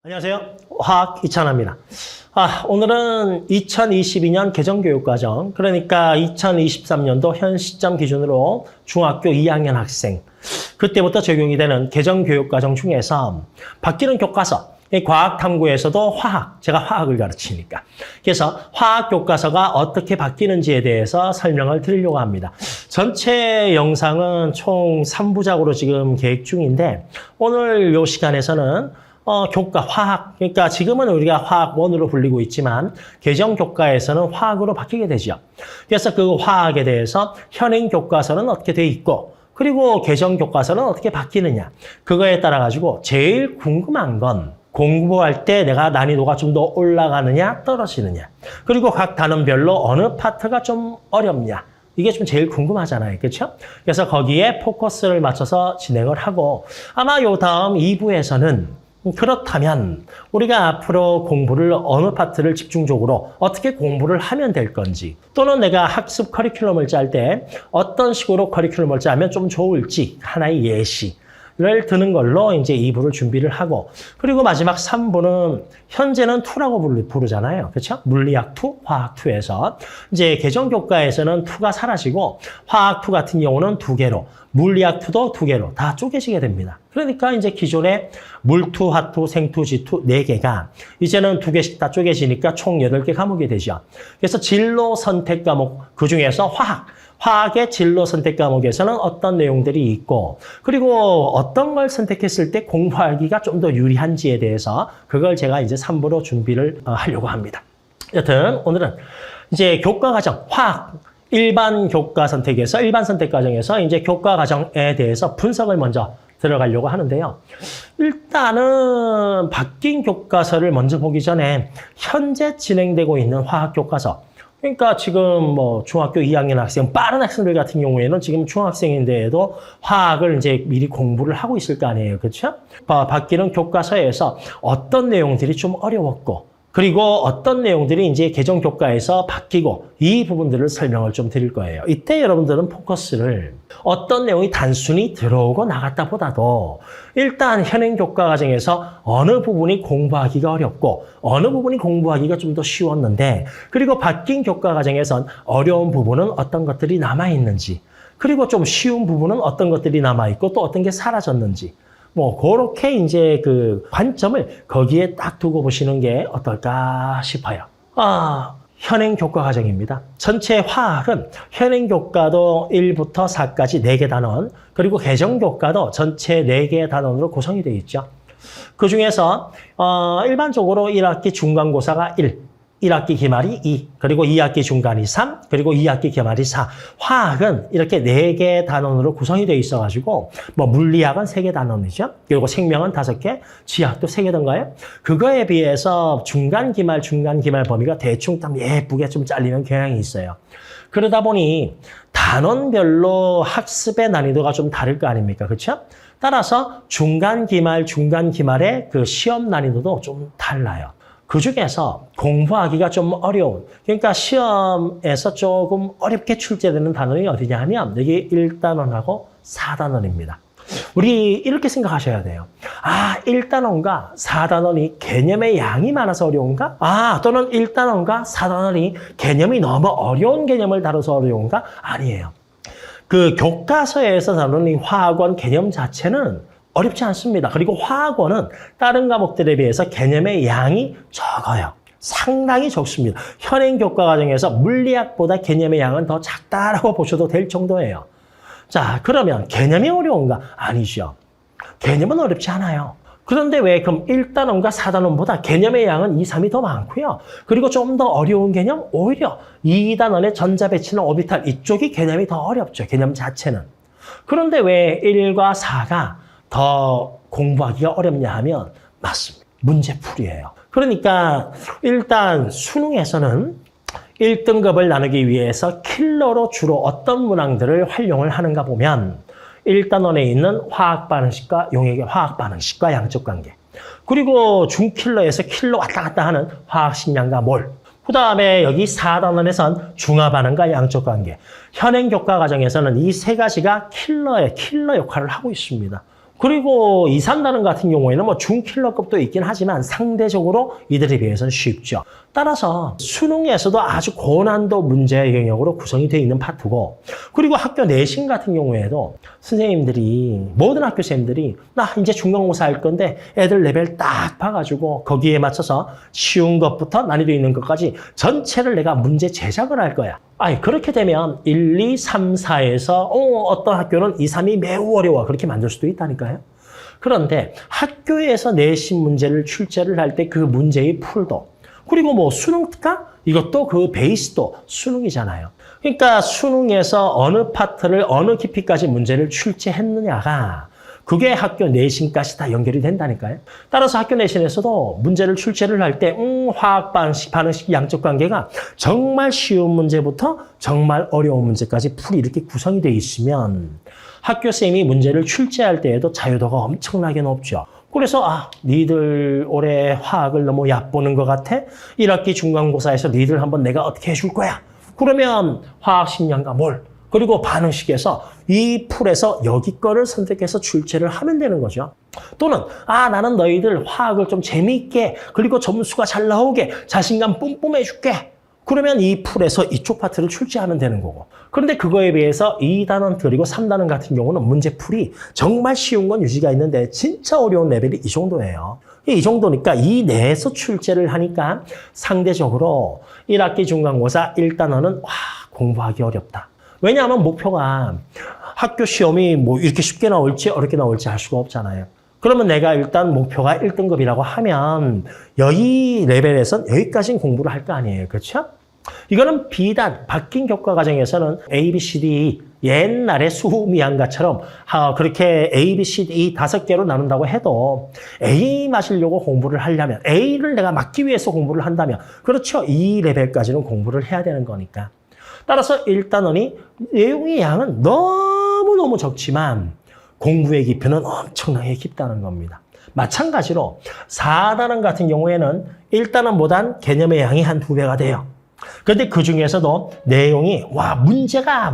안녕하세요. 화학 이찬화입니다. 오늘은 2022년 개정교육과정, 그러니까 2023년도 현 시점 기준으로 중학교 2학년 학생, 그때부터 적용이 되는 개정교육과정 중에서 바뀌는 교과서, 과학탐구에서도 화학, 제가 화학을 가르치니까. 그래서 화학 교과서가 어떻게 바뀌는지에 대해서 설명을 드리려고 합니다. 전체 영상은 총 3부작으로 지금 계획 중인데, 오늘 이 시간에서는 교과, 화학, 그러니까 지금은 우리가 화학 1으로 불리고 있지만 개정 교과에서는 화학으로 바뀌게 되죠. 그래서 그 화학에 대해서 현행 교과서는 어떻게 돼 있고 그리고 개정 교과서는 어떻게 바뀌느냐. 그거에 따라 가지고 제일 궁금한 건 공부할 때 내가 난이도가 좀 더 올라가느냐 떨어지느냐. 그리고 각 단원별로 어느 파트가 좀 어렵냐. 이게 좀 제일 궁금하잖아요. 그렇죠? 그래서 거기에 포커스를 맞춰서 진행을 하고 아마 요 다음 2부에서는 그렇다면 우리가 앞으로 공부를 어느 파트를 집중적으로 어떻게 공부를 하면 될 건지 또는 내가 학습 커리큘럼을 짤 때 어떤 식으로 커리큘럼을 짜면 좀 좋을지 하나의 예시를 드는 걸로 이제 2부를 준비를 하고 그리고 마지막 3부는 현재는 2라고 부르잖아요. 그렇죠? 물리학 2, 화학 2에서 이제 개정 교과에서는 2가 사라지고 화학 2 같은 경우는 2개로 물리학 2도 2개로 다 쪼개지게 됩니다. 그러니까 이제 기존에 물투, 화투, 생투, 지투 4개가 이제는 2개씩 다 쪼개지니까 총 8개 과목이 되죠. 그래서 진로 선택 과목 그중에서 화학의 진로 선택 과목에서는 어떤 내용들이 있고 그리고 어떤 걸 선택했을 때 공부하기가 좀 더 유리한지에 대해서 그걸 제가 이제 3부로 준비를 하려고 합니다. 여튼 오늘은 이제 교과 과정 화학 일반 교과 선택에서 일반 선택 과정에서 이제 교과 과정에 대해서 분석을 먼저 들어가려고 하는데요. 일단은 바뀐 교과서를 먼저 보기 전에 현재 진행되고 있는 화학 교과서. 그러니까 지금 뭐 중학교 2학년 학생, 빠른 학생들 같은 경우에는 지금 중학생인데도 화학을 이제 미리 공부를 하고 있을 거 아니에요. 그렇죠? 바뀌는 교과서에서 어떤 내용들이 좀 어려웠고 그리고 어떤 내용들이 이제 개정 교과에서 바뀌고 이 부분들을 설명을 좀 드릴 거예요. 이때 여러분들은 포커스를 어떤 내용이 단순히 들어오고 나갔다 보다도 일단 현행 교과 과정에서 어느 부분이 공부하기가 어렵고 어느 부분이 공부하기가 좀 더 쉬웠는데 그리고 바뀐 교과 과정에선 어려운 부분은 어떤 것들이 남아있는지 그리고 좀 쉬운 부분은 어떤 것들이 남아있고 또 어떤 게 사라졌는지 뭐 그렇게 이제 그 관점을 거기에 딱 두고 보시는 게 어떨까 싶어요. 현행 교과 과정입니다. 전체 화학은 현행 교과도 1부터 4까지 4개 단원, 그리고 개정 교과도 전체 4개 단원으로 구성이 되어 있죠. 그 중에서 일반적으로 1학기 중간고사가 1학기 기말이 2, 그리고 2학기 중간이 3, 그리고 2학기 기말이 4. 화학은 이렇게 4개 단원으로 구성이 되어 있어가지고 뭐 물리학은 3개 단원이죠. 그리고 생명은 5개, 지학도 3개던가요? 그거에 비해서 중간 기말 범위가 대충 좀 예쁘게 좀 잘리는 경향이 있어요. 그러다 보니 단원별로 학습의 난이도가 좀 다를 거 아닙니까? 그렇죠? 따라서 중간 기말의 그 시험 난이도도 좀 달라요. 그 중에서 공부하기가 좀 어려운, 그러니까 시험에서 조금 어렵게 출제되는 단원이 어디냐 하면 여기 1단원하고 4단원입니다. 우리 이렇게 생각하셔야 돼요. 1단원과 4단원이 개념의 양이 많아서 어려운가? 또는 1단원과 4단원이 개념이 너무 어려운 개념을 다뤄서 어려운가? 아니에요. 그 교과서에서 다루는 화학원 개념 자체는 어렵지 않습니다. 그리고 화학원은 다른 과목들에 비해서 개념의 양이 적어요. 상당히 적습니다. 현행 교과 과정에서 물리학보다 개념의 양은 더 작다라고 보셔도 될 정도예요. 자, 그러면 개념이 어려운가? 아니죠. 개념은 어렵지 않아요. 그런데 왜 그럼 1단원과 4단원보다 개념의 양은 2, 3이 더 많고요. 그리고 좀 더 어려운 개념? 오히려 2단원의 전자배치나 오비탈 이쪽이 개념이 더 어렵죠. 개념 자체는. 그런데 왜 1과 4가 더 공부하기가 어렵냐 하면 맞습니다. 문제풀이에요. 그러니까 일단 수능에서는 1등급을 나누기 위해서 킬러로 주로 어떤 문항들을 활용을 하는가 보면 1단원에 있는 화학반응식과 용액의 화학반응식과 양적관계 그리고 중킬러에서 킬러 왔다 갔다 하는 화학식량과 몰 그 다음에 여기 4단원에선 중화반응과 양적관계 현행 교과 과정에서는 이 3가지가 킬러 역할을 하고 있습니다. 그리고 2, 3단원 같은 경우에는 뭐 중킬러급도 있긴 하지만 상대적으로 이들에 비해서는 쉽죠. 따라서 수능에서도 아주 고난도 문제 영역으로 구성이 되어 있는 파트고, 그리고 학교 내신 같은 경우에도 선생님들이, 모든 학교 선생님들이 나 이제 중간고사 할 건데 애들 레벨 딱 봐가지고 거기에 맞춰서 쉬운 것부터 난이도 있는 것까지 전체를 내가 문제 제작을 할 거야. 아니, 그렇게 되면 1, 2, 3, 4에서 어떤 학교는 2, 3이 매우 어려워. 그렇게 만들 수도 있다니까요. 그런데 학교에서 내신 문제를 출제를 할 때 그 문제의 풀도, 그리고 뭐 수능 특강? 이것도 그 베이스도 수능이잖아요. 그러니까 수능에서 어느 파트를 어느 깊이까지 문제를 출제했느냐가 그게 학교 내신까지 다 연결이 된다니까요. 따라서 학교 내신에서도 문제를 출제를 할 때 화학 반응식 양적 관계가 정말 쉬운 문제부터 정말 어려운 문제까지 풀이 이렇게 구성이 돼 있으면 학교 쌤이 문제를 출제할 때에도 자유도가 엄청나게 높죠. 그래서 니들 올해 화학을 너무 얕보는 것 같아? 1학기 중간고사에서 니들 한번 내가 어떻게 해줄 거야? 그러면 화학 식량과 몰, 그리고 반응식에서 이 풀에서 여기 거를 선택해서 출제를 하면 되는 거죠. 또는 나는 너희들 화학을 좀 재미있게, 그리고 점수가 잘 나오게 자신감 뿜뿜 해줄게. 그러면 이 풀에서 이쪽 파트를 출제하면 되는 거고. 그런데 그거에 비해서 2단원 그리고 3단원 같은 경우는 문제풀이 정말 쉬운 건 유지가 있는데 진짜 어려운 레벨이 이 정도예요. 이 정도니까 이 내에서 출제를 하니까 상대적으로 1학기 중간고사 1단원은 공부하기 어렵다. 왜냐하면 목표가 학교 시험이 뭐 이렇게 쉽게 나올지 어렵게 나올지 알 수가 없잖아요. 그러면 내가 일단 목표가 1등급이라고 하면 여기 레벨에선 여기까지는 공부를 할 거 아니에요. 그렇죠? 이거는 비단, 바뀐 교과 과정에서는 A, B, C, D, 옛날에 수미양가처럼 그렇게 A, B, C, D 5개로 나눈다고 해도 A 맞으려고 공부를 하려면, A를 내가 맞기 위해서 공부를 한다면, 그렇죠. 이 레벨까지는 공부를 해야 되는 거니까. 따라서 1단원이 내용의 양은 너무너무 적지만 공부의 깊이는 엄청나게 깊다는 겁니다. 마찬가지로 4단원 같은 경우에는 1단원보단 개념의 양이 한 2배가 돼요. 그런데 그 중에서도 내용이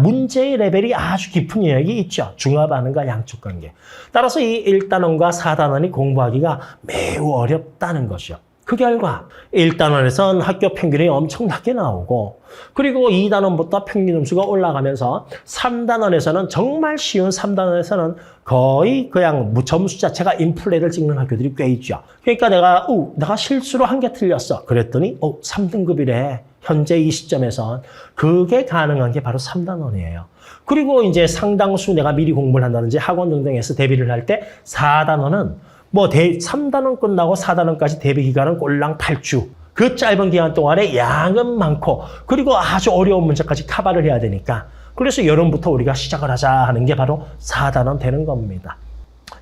문제의 레벨이 아주 깊은 영역이 있죠. 중화 반응과 양적 관계. 따라서 이 1단원과 4단원이 공부하기가 매우 어렵다는 거죠. 그 결과 1단원에선 학교 평균이 엄청나게 나오고, 그리고 2단원부터 평균 점수가 올라가면서 3단원에서는 정말 쉬운 3단원에서는 거의 그냥 점수 자체가 인플레를 찍는 학교들이 꽤 있죠. 그러니까 내가 실수로 한 개 틀렸어. 그랬더니 3등급이래. 현재 이 시점에선 그게 가능한 게 바로 3단원이에요. 그리고 이제 상당수 내가 미리 공부를 한다든지 학원 등등에서 대비를 할 때 4단원은 3단원 끝나고 4단원까지 대비 기간은 꼴랑 8주. 그 짧은 기간 동안에 양은 많고, 그리고 아주 어려운 문제까지 커버를 해야 되니까. 그래서 여름부터 우리가 시작을 하자 하는 게 바로 4단원 되는 겁니다.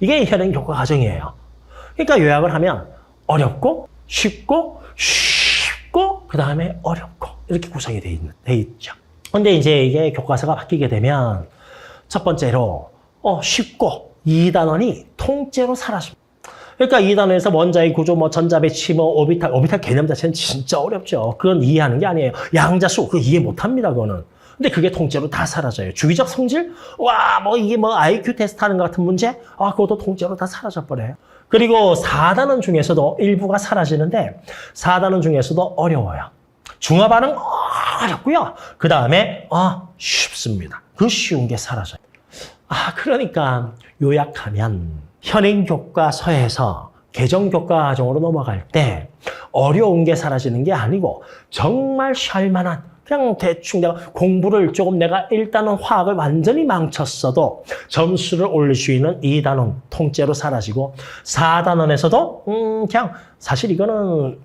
이게 현행 교과 과정이에요. 그러니까 요약을 하면 어렵고, 쉽고, 그 다음에 어렵고, 이렇게 구성이 돼 있죠. 근데 이제 이게 교과서가 바뀌게 되면 첫 번째로 쉽고 2단원이 통째로 사라집니다. 그러니까 2단원에서 원자의 구조, 전자 배치, 오비탈 개념 자체는 진짜 어렵죠. 그건 이해하는 게 아니에요. 양자수, 그거 이해 못 합니다, 그거는. 근데 그게 통째로 다 사라져요. 주기적 성질? 이게 IQ 테스트 하는 것 같은 문제? 그것도 통째로 다 사라져버려요. 그리고 4단원 중에서도 일부가 사라지는데 4단원 중에서도 어려워요. 중화 반응 어렵고요. 그 다음에 쉽습니다. 그 쉬운 게 사라져요. 그러니까 요약하면 현행 교과서에서 개정 교과 과정으로 넘어갈 때 어려운 게 사라지는 게 아니고 정말 쉴만한, 그냥 대충 내가 공부를 조금 내가 1단원 화학을 완전히 망쳤어도 점수를 올릴 수 있는 2단원 통째로 사라지고, 4단원에서도 그냥 사실 이거는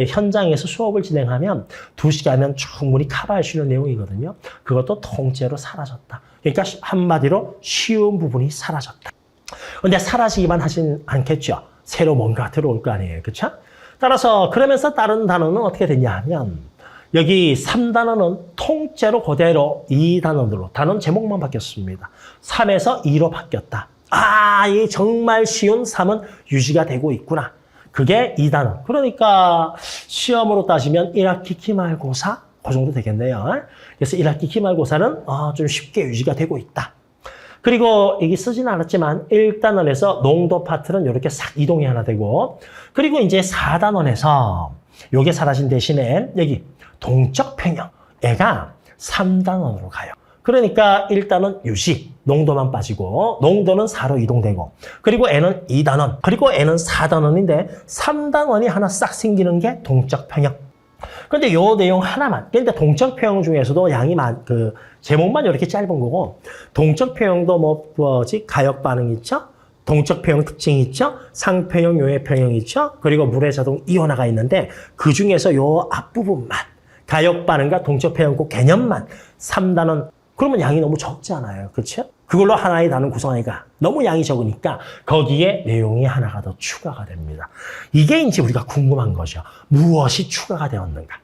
현장에서 수업을 진행하면 2시간이면 충분히 커버할 수 있는 내용이거든요. 그것도 통째로 사라졌다. 그러니까 한마디로 쉬운 부분이 사라졌다. 근데 사라지기만 하진 않겠죠. 새로 뭔가 들어올 거 아니에요. 그렇죠? 따라서 그러면서 다른 단어는 어떻게 됐냐 하면, 여기 3단원은 통째로 그대로 2단원으로 단원 제목만 바뀌었습니다. 3에서 2로 바뀌었다. 이 정말 쉬운 3은 유지가 되고 있구나. 그게 2단원. 그러니까 시험으로 따지면 1학기 기말고사 그 정도 되겠네요. 그래서 1학기 기말고사는 좀 쉽게 유지가 되고 있다. 그리고 여기 쓰지는 않았지만 1단원에서 농도 파트는 이렇게 싹 이동이 하나 되고 그리고 이제 4단원에서 요게 사라진 대신에 여기 동적 평형 애가 3단원으로 가요. 그러니까 1단원 유지, 농도만 빠지고 농도는 4로 이동되고 그리고 N은 2단원, 그리고 N은 4단원인데 3단원이 하나 싹 생기는 게 동적 평형. 그런데 요 내용 하나만, 그러니까 동적 평형 중에서도 양이 제목만 이렇게 짧은 거고 동적 평형도 가역 반응 있죠? 동적 평형 특징이 있죠? 상평형, 요해 평형 있죠? 그리고 물의 자동 이온화가 있는데 그 중에서 요 앞부분만 가역 반응과 동적 평형 그 개념만 3단원 그러면 양이 너무 적잖아요. 그렇죠? 그걸로 하나의 단원 구성하기가 너무 양이 적으니까 거기에 내용이 하나가 더 추가가 됩니다. 이게 이제 우리가 궁금한 거죠. 무엇이 추가가 되었는가?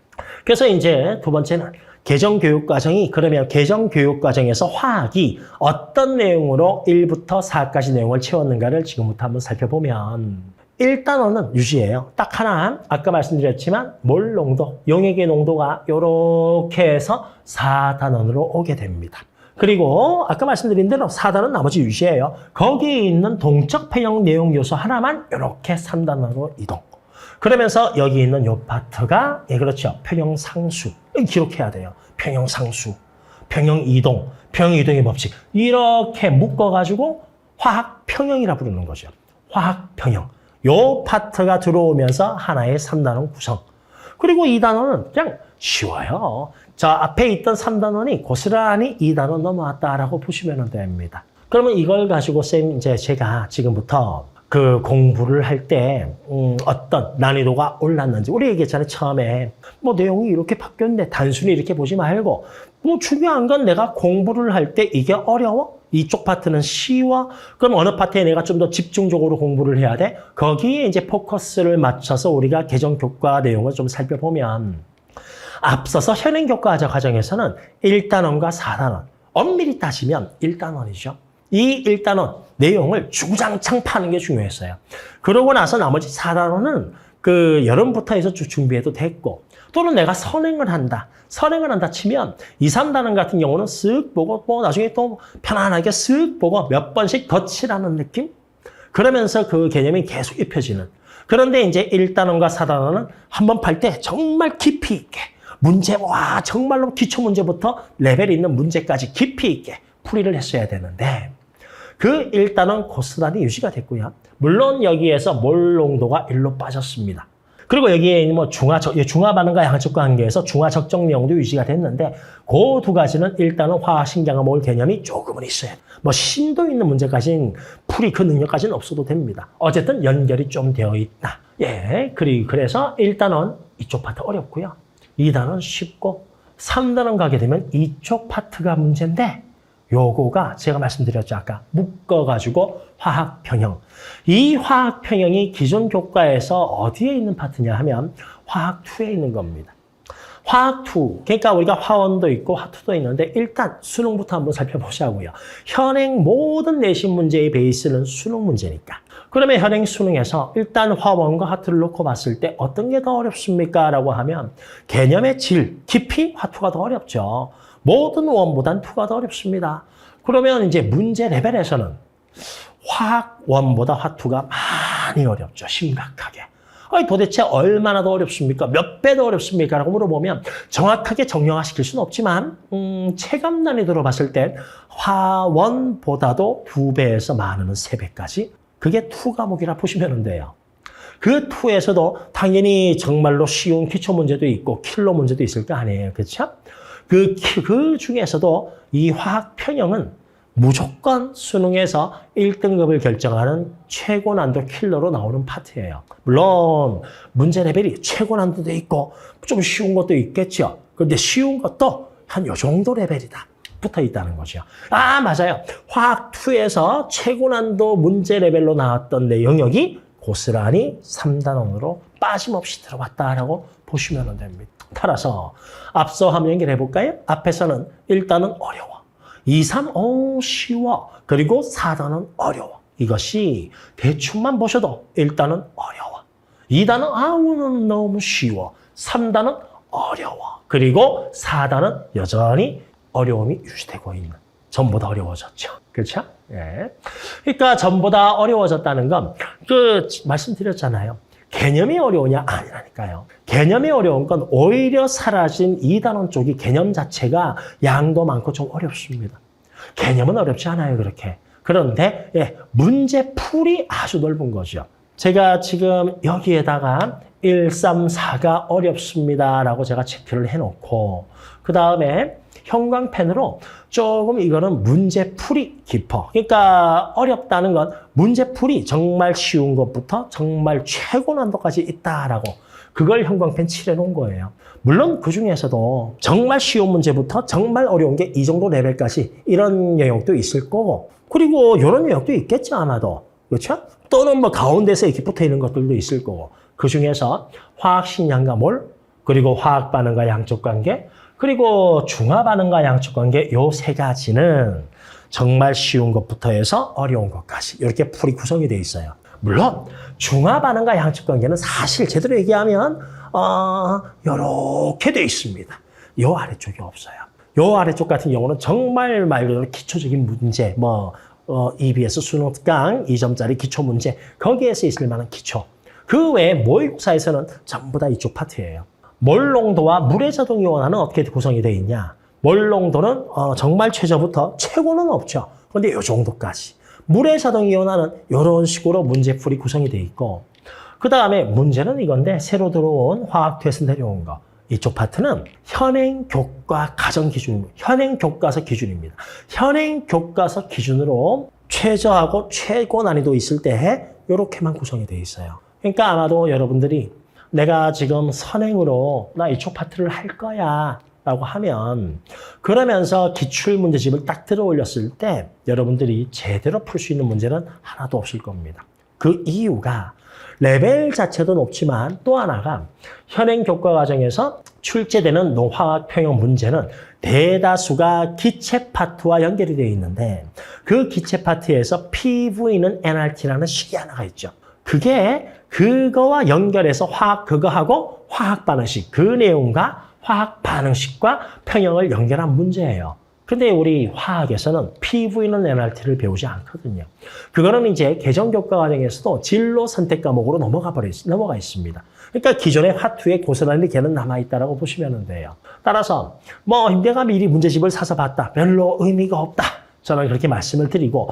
그래서 이제 두 번째는 개정교육과정이 그러면 개정교육과정에서 화학이 어떤 내용으로 1부터 4까지 내용을 채웠는가를 지금부터 한번 살펴보면 1단원은 유지예요. 딱 하나 아까 말씀드렸지만 몰 농도, 용액의 농도가 이렇게 해서 4단원으로 오게 됩니다. 그리고 아까 말씀드린 대로 4단원 나머지 유지예요. 거기에 있는 동적 평형 내용 요소 하나만 이렇게 3단원으로 이동. 그러면서 여기 있는 요 파트가 그렇죠. 평형 상수. 기록해야 돼요. 평형 상수, 평형 이동, 평형 이동의 법칙. 이렇게 묶어가지고 화학 평형이라 부르는 거죠. 화학 평형. 요 파트가 들어오면서 하나의 3단원 구성. 그리고 2단원은 그냥 쉬워요. 저 앞에 있던 3단원이 고스란히 2단원 넘어왔다라고 보시면 됩니다. 그러면 이걸 가지고 이제 제가 지금부터 그 공부를 할 때 어떤 난이도가 올랐는지 우리 얘기했잖아요. 처음에 내용이 이렇게 바뀌었는데 단순히 이렇게 보지 말고 중요한 건 내가 공부를 할 때 이게 어려워? 이쪽 파트는 쉬워? 그럼 어느 파트에 내가 좀 더 집중적으로 공부를 해야 돼? 거기에 이제 포커스를 맞춰서 우리가 개정교과 내용을 좀 살펴보면 앞서서 현행교과 과정에서는 1단원과 4단원 엄밀히 따지면 1단원이죠. 이 1단원 내용을 주구장창 파는 게 중요했어요. 그러고 나서 나머지 4단원은 여름부터 해서 준비해도 됐고 또는 내가 선행을 한다 치면 2, 3단원 같은 경우는 쓱 보고 나중에 또 편안하게 쓱 보고 몇 번씩 덧칠하는 느낌? 그러면서 그 개념이 계속 입혀지는. 그런데 이제 1단원과 4단원은 한번 팔 때 정말 깊이 있게 정말로 기초 문제부터 레벨 있는 문제까지 깊이 있게 풀이를 했어야 되는데 그 1단원 고스란히 유지가 됐고요. 물론 여기에서 몰 농도가 1로 빠졌습니다. 그리고 여기에 중화 반응과 양적 관계에서 중화 적정 내용도 유지가 됐는데 그 두 가지는 일단은 화학 신경화 몰 개념이 조금은 있어요. 심도 있는 문제까지는 풀이 그 능력까지는 없어도 됩니다. 어쨌든 연결이 좀 되어 있다. 그래서 1단원 이쪽 파트 어렵고요. 2단원 쉽고 3단원 가게 되면 이쪽 파트가 문제인데 요거가 제가 말씀드렸죠. 아까 묶어가지고 화학 평형. 이 화학 평형이 기존 교과에서 어디에 있는 파트냐 하면 화학 2에 있는 겁니다. 화학 2. 그러니까 우리가 화원도 있고 화투도 있는데 일단 수능부터 한번 살펴보자고요. 현행 모든 내신 문제의 베이스는 수능 문제니까. 그러면 현행 수능에서 일단 화원과 화투를 놓고 봤을 때 어떤 게 더 어렵습니까? 라고 하면 개념의 질, 깊이 화투가 더 어렵죠. 모든 원보단 2가 더 어렵습니다. 그러면 이제 문제 레벨에서는 화학 1보다 화투가 많이 어렵죠. 심각하게. 도대체 얼마나 더 어렵습니까? 몇 배 더 어렵습니까? 라고 물어보면 정확하게 정량화시킬 수는 없지만 체감 난이도로 봤을 땐 화1보다도 2배에서 많으면 3배까지 그게 2 과목이라 보시면 돼요. 그 2에서도 당연히 정말로 쉬운 기초 문제도 있고 킬러 문제도 있을 거 아니에요. 그렇죠? 그 중에서도 이 화학 평형은 무조건 수능에서 1등급을 결정하는 최고 난도 킬러로 나오는 파트예요. 물론 문제 레벨이 최고 난도도 있고 좀 쉬운 것도 있겠죠. 그런데 쉬운 것도 한 요 정도 레벨이다. 붙어 있다는 거죠. 맞아요. 화학 2에서 최고 난도 문제 레벨로 나왔던 내 영역이 고스란히 3단원으로 빠짐없이 들어갔다라고 보시면 됩니다. 따라서 앞서 한번 연결해 볼까요? 앞에서는 1단은 어려워. 2, 3, 쉬워. 그리고 4단은 어려워. 이것이 대충만 보셔도 1단은 어려워. 2단은 너무 쉬워. 3단은 어려워. 그리고 4단은 여전히 어려움이 유지되고 있는. 전부 다 어려워졌죠. 그렇죠? 예. 그러니까 전보다 어려워졌다는 건 말씀드렸잖아요. 개념이 어려우냐? 아니라니까요. 개념이 어려운 건 오히려 사라진 2단원 쪽이 개념 자체가 양도 많고 좀 어렵습니다. 개념은 어렵지 않아요, 그렇게. 그런데 문제풀이 아주 넓은 거죠. 제가 지금 여기에다가 1, 3, 4가 어렵습니다라고 제가 체크를 해놓고 그 다음에 형광펜으로 조금 이거는 문제풀이 깊어. 그러니까 어렵다는 건 문제풀이 정말 쉬운 것부터 정말 최고 난도까지 있다라고 그걸 형광펜 칠해놓은 거예요. 물론 그중에서도 정말 쉬운 문제부터 정말 어려운 게 이 정도 레벨까지 이런 영역도 있을 거고 그리고 이런 영역도 있겠죠 아마도. 그렇죠? 또는 뭐 가운데서 이렇게 붙어 있는 것들도 있을 거고 그중에서 화학 식량과 몰 그리고 화학 반응과 양적 관계 그리고 중화 반응과 양적 관계 요 세 가지는 정말 쉬운 것부터 해서 어려운 것까지 이렇게 풀이 구성이 되어 있어요. 물론 중화 반응과 양적 관계는 사실 제대로 얘기하면 이렇게 되어 있습니다. 요 아래쪽이 없어요. 요 아래쪽 같은 경우는 정말 말 그대로 기초적인 문제, EBS 수능 특강 2점짜리 기초 문제 거기에서 있을 만한 기초. 그 외에 모의고사에서는 전부 다 이쪽 파트예요. 몰 농도와 물의 자동 이온화는 어떻게 구성이 되어 있냐? 몰 농도는 정말 최저부터 최고는 없죠. 그런데 이 정도까지. 물의 자동 이온화는 이런 식으로 문제풀이 구성이 되어 있고 그 다음에 문제는 이건데 새로 들어온 화학투에서 내려온 거. 이쪽 파트는 현행 교과 가정 기준, 현행 교과서 기준입니다. 현행 교과서 기준으로 최저하고 최고 난이도 있을 때 이렇게만 구성이 되어 있어요. 그러니까 아마도 여러분들이 내가 지금 선행으로 나 이쪽 파트를 할 거야 라고 하면 그러면서 기출문제집을 딱 들어 올렸을 때 여러분들이 제대로 풀 수 있는 문제는 하나도 없을 겁니다. 그 이유가 레벨 자체도 높지만 또 하나가 현행 교과 과정에서 출제되는 농화학 평형 문제는 대다수가 기체 파트와 연결이 되어 있는데 그 기체 파트에서 PV는 NRT라는 식이 하나가 있죠. 그거와 연결해서 그거하고 화학 반응식, 그 내용과 화학 반응식과 평형을 연결한 문제예요. 근데 우리 화학에서는 PV는 NRT를 배우지 않거든요. 그거는 이제 개정교과 과정에서도 진로 선택 과목으로 넘어가 있습니다. 그러니까 기존의 화투에 고스란히 걔는 남아있다라고 보시면 돼요. 따라서 내가 미리 문제집을 사서 봤다. 별로 의미가 없다. 저는 그렇게 말씀을 드리고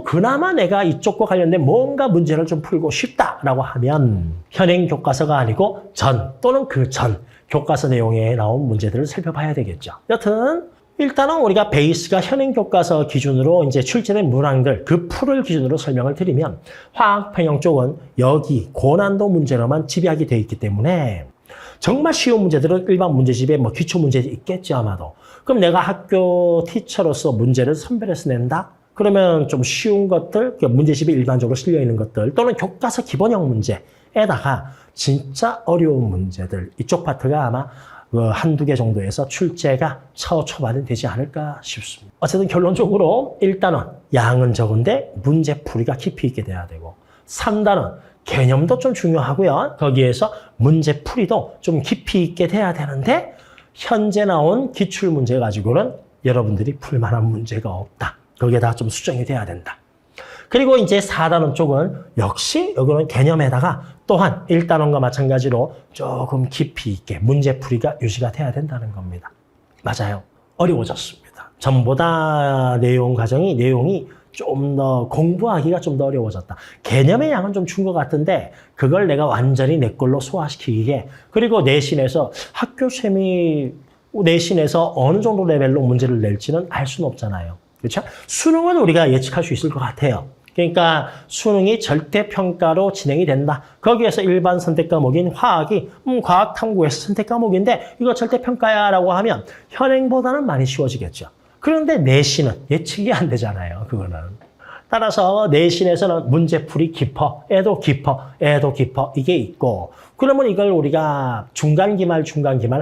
그나마 내가 이쪽과 관련된 뭔가 문제를 좀 풀고 싶다라고 하면 현행 교과서가 아니고 전 또는 그 전 교과서 내용에 나온 문제들을 살펴봐야 되겠죠. 여튼 일단은 우리가 베이스가 현행 교과서 기준으로 이제 출제된 문항들 그 풀을 기준으로 설명을 드리면 화학 평형 쪽은 여기 고난도 문제로만 집약이 되어 있기 때문에 정말 쉬운 문제들은 일반 문제집에 기초 문제도 있겠죠 아마도. 그럼 내가 학교 티처로서 문제를 선별해서 낸다? 그러면 좀 쉬운 것들, 문제집에 일반적으로 실려 있는 것들 또는 교과서 기본형 문제에다가 진짜 어려운 문제들 이쪽 파트가 아마 한두 개 정도에서 출제가 초반에 되지 않을까 싶습니다. 어쨌든 결론적으로 1단원 양은 적은데 문제풀이가 깊이 있게 돼야 되고 3단원 개념도 좀 중요하고요. 거기에서 문제풀이도 좀 깊이 있게 돼야 되는데 현재 나온 기출문제 가지고는 여러분들이 풀만한 문제가 없다. 거기에다가 좀 수정이 돼야 된다. 그리고 이제 4단원 쪽은 역시 여기는 개념에다가 또한 1단원과 마찬가지로 조금 깊이 있게 문제풀이가 유지가 돼야 된다는 겁니다. 맞아요. 어려워졌습니다. 전보다 내용이 좀 더 공부하기가 좀 더 어려워졌다. 개념의 양은 좀 준 것 같은데 그걸 내가 완전히 내 걸로 소화시키기에 그리고 내신에서 내신에서 어느 정도 레벨로 문제를 낼지는 알 수는 없잖아요. 그렇죠? 수능은 우리가 예측할 수 있을 것 같아요. 그러니까 수능이 절대평가로 진행이 된다. 거기에서 일반 선택 과목인 화학이 과학탐구에서 선택 과목인데 이거 절대평가야 라고 하면 현행보다는 많이 쉬워지겠죠. 그런데 내신은 예측이 안 되잖아요. 그거는. 따라서 내신에서는 문제풀이 깊어, 애도 깊어 이게 있고 그러면 이걸 우리가 중간기말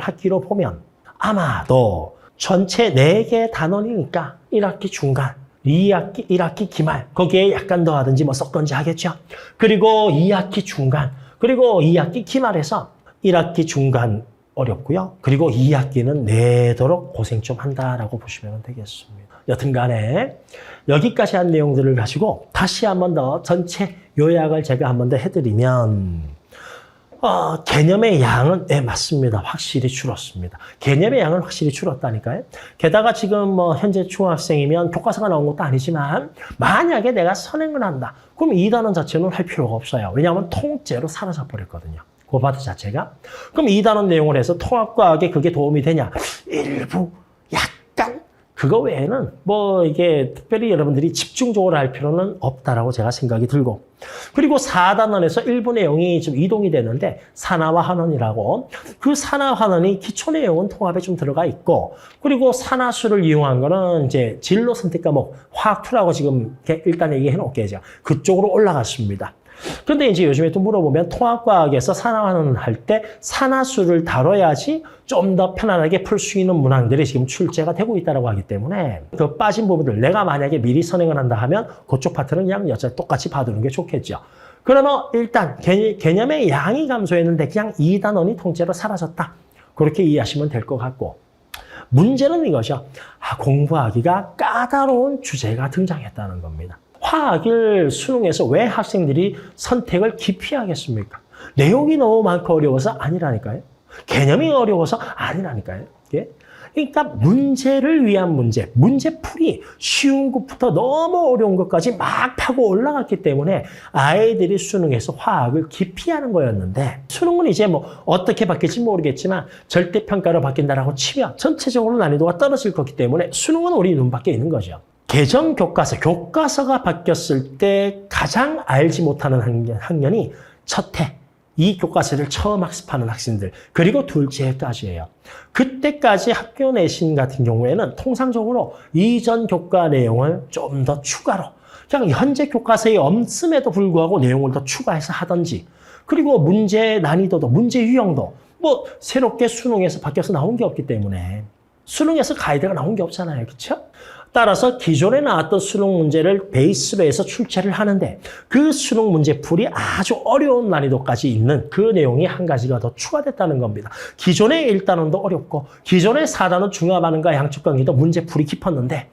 학기로 보면 아마도 전체 4개 단원이니까 1학기 중간 2학기, 1학기 기말 거기에 약간 더 하든지 섞든지 하겠죠. 그리고 2학기 중간 그리고 2학기 기말에서 1학기 중간 어렵고요. 그리고 2학기는 내도록 고생 좀 한다라고 보시면 되겠습니다. 여튼 간에 여기까지 한 내용들을 가지고 다시 한 번 더 전체 요약을 제가 한 번 더 해드리면 개념의 양은 네, 맞습니다. 확실히 줄었습니다. 개념의 양은 확실히 줄었다니까요. 게다가 지금 뭐 현재 중학생이면 교과서가 나온 것도 아니지만 만약에 내가 선행을 한다. 그럼 2단원 자체는 할 필요가 없어요. 왜냐하면 통째로 사라져 버렸거든요. 그 파트 자체가. 그럼 2단원 내용을 해서 통합과학에 그게 도움이 되냐? 일부 약간 그거 외에는 뭐 이게 특별히 여러분들이 집중적으로 할 필요는 없다라고 제가 생각이 들고. 그리고 4단원에서 일부 내용이 좀 이동이 되는데 산화와 환원이라고 그 산화 환원이 기초 내용은 통합에 좀 들어가 있고 그리고 산화수를 이용한 거는 이제 진로 선택 과목 화학2라고 지금 일단 얘기해 놓을게요. 그쪽으로 올라갔습니다. 그런데 이제 요즘에 또 물어보면 통합과학에서 산화환원을 할 때 산화수를 다뤄야지 좀 더 편안하게 풀 수 있는 문항들이 지금 출제가 되고 있다고 하기 때문에 그 빠진 부분들 내가 만약에 미리 선행을 한다 하면 그쪽 파트는 그냥 여전히 똑같이 봐두는 게 좋겠죠. 그러면 일단 개념의 양이 감소했는데 그냥 2단원이 통째로 사라졌다. 그렇게 이해하시면 될 것 같고 문제는 이것이요. 공부하기가 까다로운 주제가 등장했다는 겁니다. 화학을 수능에서 왜 학생들이 선택을 기피하겠습니까? 내용이 너무 많고 어려워서 아니라니까요. 개념이 어려워서 아니라니까요. 예? 그러니까 문제를 위한 문제풀이 쉬운 것부터 너무 어려운 것까지 막 파고 올라갔기 때문에 아이들이 수능에서 화학을 기피하는 거였는데 수능은 이제 뭐 어떻게 바뀔지 모르겠지만 절대평가로 바뀐다라고 치면 전체적으로 난이도가 떨어질 거기 때문에 수능은 우리 눈밖에 있는 거죠. 개정 교과서가 바뀌었을 때 가장 알지 못하는 학년이 첫 해, 이 교과서를 처음 학습하는 학생들, 그리고 둘째 해까지예요. 그때까지 학교 내신 같은 경우에는 통상적으로 이전 교과 내용을 좀 더 추가로, 그냥 현재 교과서에 없음에도 불구하고 내용을 더 추가해서 하든지, 그리고 문제 난이도도, 문제 유형도 뭐 새롭게 수능에서 바뀌어서 나온 게 없기 때문에 수능에서 가이드가 나온 게 없잖아요. 그렇죠? 따라서 기존에 나왔던 수능 문제를 베이스로 해서 출제를 하는데 그 수능 문제풀이 아주 어려운 난이도까지 있는 그 내용이 한 가지가 더 추가됐다는 겁니다. 기존의 1단원도 어렵고 기존의 4단원 중화반응과 양측 관계도 문제풀이 깊었는데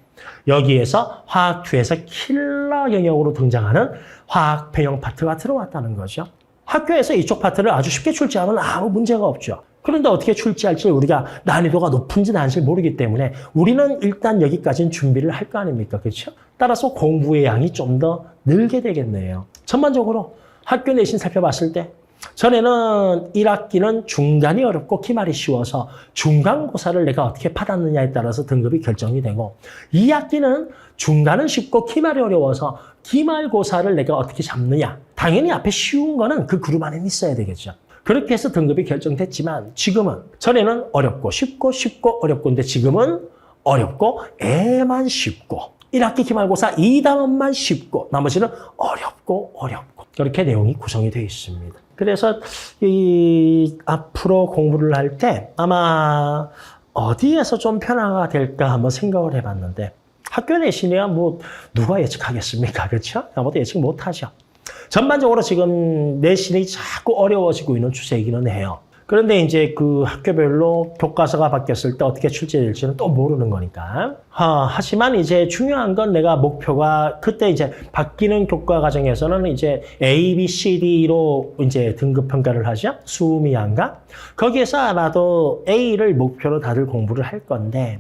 여기에서 화학2에서 킬러 영역으로 등장하는 화학 배형 파트가 들어왔다는 거죠. 학교에서 이쪽 파트를 아주 쉽게 출제하면 아무 문제가 없죠. 그런데 어떻게 출제할지 우리가 난이도가 높은지 낮은지 모르기 때문에 우리는 일단 여기까지는 준비를 할 거 아닙니까? 그렇죠? 따라서 공부의 양이 좀 더 늘게 되겠네요. 전반적으로 학교 내신 살펴봤을 때 전에는 1학기는 중간이 어렵고 기말이 쉬워서 중간고사를 내가 어떻게 받았느냐에 따라서 등급이 결정이 되고 2학기는 중간은 쉽고 기말이 어려워서 기말고사를 내가 어떻게 잡느냐. 당연히 앞에 쉬운 거는 그 그룹 안에 있어야 되겠죠. 그렇게 해서 등급이 결정됐지만 지금은 전에는 어렵고 쉽고 어렵고인데 지금은 어렵고 애만 쉽고 1학기 기말고사 2단원만 쉽고 나머지는 어렵고 그렇게 내용이 구성이 되어 있습니다. 그래서 이 앞으로 공부를 할 때 아마 어디에서 좀 변화가 될까 한번 생각을 해봤는데 학교 내신이야 뭐 누가 예측하겠습니까? 그렇죠? 아무도 예측 못하죠. 전반적으로 지금 내신이 자꾸 어려워지고 있는 추세이기는 해요. 그런데 이제 그 학교별로 교과서가 바뀌었을 때 어떻게 출제될지는 또 모르는 거니까. 하지만 이제 중요한 건 내가 목표가 그때 이제 바뀌는 교과 과정에서는 이제 A, B, C, D로 이제 등급 평가를 하죠. 수미양과. 거기에서 아마도 A를 목표로 다들 공부를 할 건데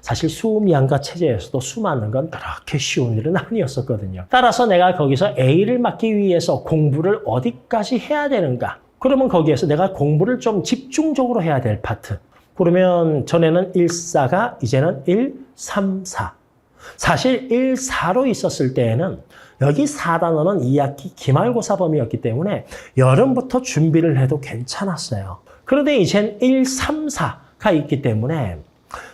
사실 수미양과 체제에서도 수 맞는 건 그렇게 쉬운 일은 아니었었거든요. 따라서 내가 거기서 A를 맞기 위해서 공부를 어디까지 해야 되는가? 그러면 거기에서 내가 공부를 좀 집중적으로 해야 될 파트. 그러면 전에는 1, 4가 이제는 1, 3, 4. 사실 1, 4로 있었을 때에는 여기 4단원은 2학기 기말고사 범위였기 때문에 여름부터 준비를 해도 괜찮았어요. 그런데 이젠 1, 3, 4가 있기 때문에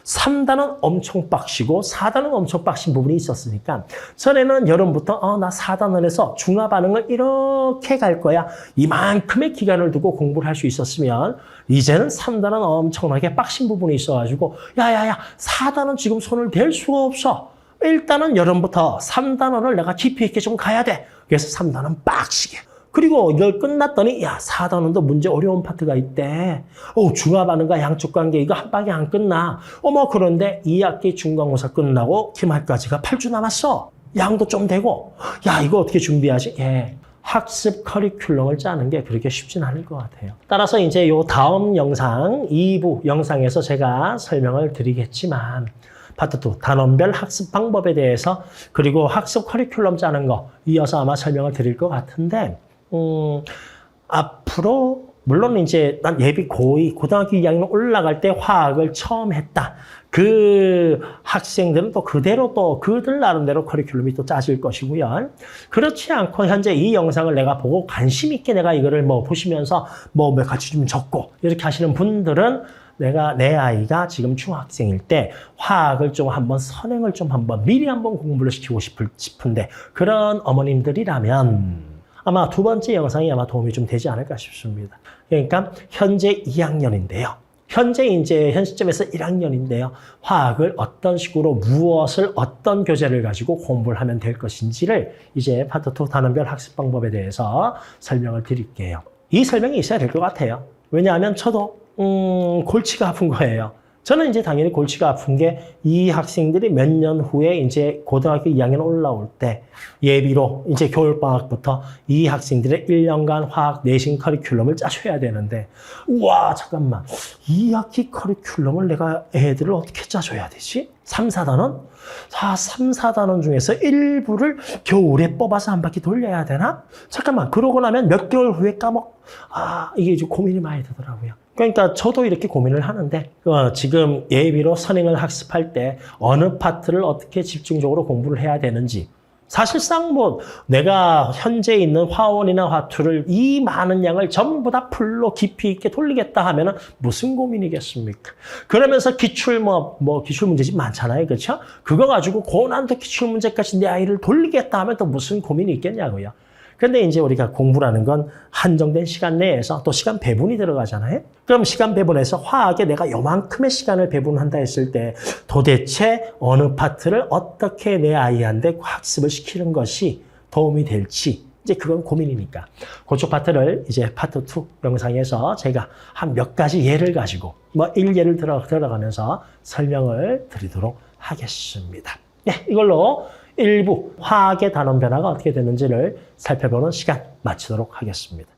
3단은 엄청 빡시고 4단은 엄청 빡신 부분이 있었으니까 전에는 여름부터 나 4단원에서 중화 반응을 이렇게 갈 거야. 이만큼의 기간을 두고 공부를 할 수 있었으면 이제는 3단은 엄청나게 빡신 부분이 있어가지고 야야야 4단은 지금 손을 댈 수가 없어. 일단은 여름부터 3단원을 내가 깊이 있게 좀 가야 돼. 그래서 3단은 빡시게. 그리고 이걸 끝났더니 야 4단원도 문제 어려운 파트가 있대. 중화반응과 양쪽 관계 이거 한 방에 안 끝나. 그런데 2학기 중간고사 끝나고 기말까지가 8주 남았어. 양도 좀 되고. 야 이거 어떻게 준비하지? 학습 커리큘럼을 짜는 게 그렇게 쉽진 않을 것 같아요. 따라서 이제 요 다음 영상 2부 영상에서 제가 설명을 드리겠지만 파트 2 단원별 학습 방법에 대해서 그리고 학습 커리큘럼 짜는 거 이어서 아마 설명을 드릴 것 같은데 앞으로 물론 이제 난 예비 고2 고등학교 2학년 올라갈 때 화학을 처음 했다. 그 학생들은 또 그대로 또 그들 나름대로 커리큘럼이 또 짜질 것이고요. 그렇지 않고 현재 이 영상을 내가 보고 관심 있게 내가 이거를 보시면서 몇 가지 좀 적고 이렇게 하시는 분들은 내 아이가 지금 중학생일 때 화학을 좀 한번 선행을 좀 한번 미리 한번 공부를 시키고 싶은데 그런 어머님들이라면 아마 두 번째 영상이 아마 도움이 좀 되지 않을까 싶습니다. 그러니까 현재 2학년인데요. 현 시점에서 1학년인데요. 화학을 어떤 식으로 무엇을 어떤 교재를 가지고 공부를 하면 될 것인지를 이제 파트 2 단원별 학습 방법에 대해서 설명을 드릴게요. 이 설명이 있어야 될 것 같아요. 왜냐하면 저도 골치가 아픈 거예요. 저는 이제 당연히 골치가 아픈 게 이 학생들이 몇 년 후에 이제 고등학교 2학년 올라올 때 예비로 이제 겨울방학부터 이 학생들의 1년간 화학 내신 커리큘럼을 짜줘야 되는데 우와 잠깐만 2학기 커리큘럼을 내가 애들을 어떻게 짜줘야 되지? 3, 4단원? 3, 4단원 중에서 일부를 겨울에 뽑아서 한 바퀴 돌려야 되나? 잠깐만 그러고 나면 몇 개월 후에 이게 좀 고민이 많이 되더라고요. 그러니까 저도 이렇게 고민을 하는데 지금 예비로 선행을 학습할 때 어느 파트를 어떻게 집중적으로 공부를 해야 되는지 사실상 내가 현재 있는 화원이나 화투를 이 많은 양을 전부 다 풀로 깊이 있게 돌리겠다 하면은 무슨 고민이겠습니까? 그러면서 기출 기출 문제집 많잖아요. 그렇죠? 그거 가지고 고난도 기출 문제까지 내 아이를 돌리겠다 하면 또 무슨 고민이 있겠냐고요. 근데 이제 우리가 공부라는 건 한정된 시간 내에서 또 시간 배분이 들어가잖아요. 그럼 시간 배분에서 화학에 내가 요만큼의 시간을 배분한다 했을 때 도대체 어느 파트를 어떻게 내 아이한테 학습을 시키는 것이 도움이 될지 이제 그건 고민이니까. 그쪽 파트를 이제 파트 2 영상에서 제가 한 몇 가지 예를 가지고 일예를 들어가면서 설명을 드리도록 하겠습니다. 이걸로 일부 화학의 단원 변화가 어떻게 되는지를 살펴보는 시간 마치도록 하겠습니다.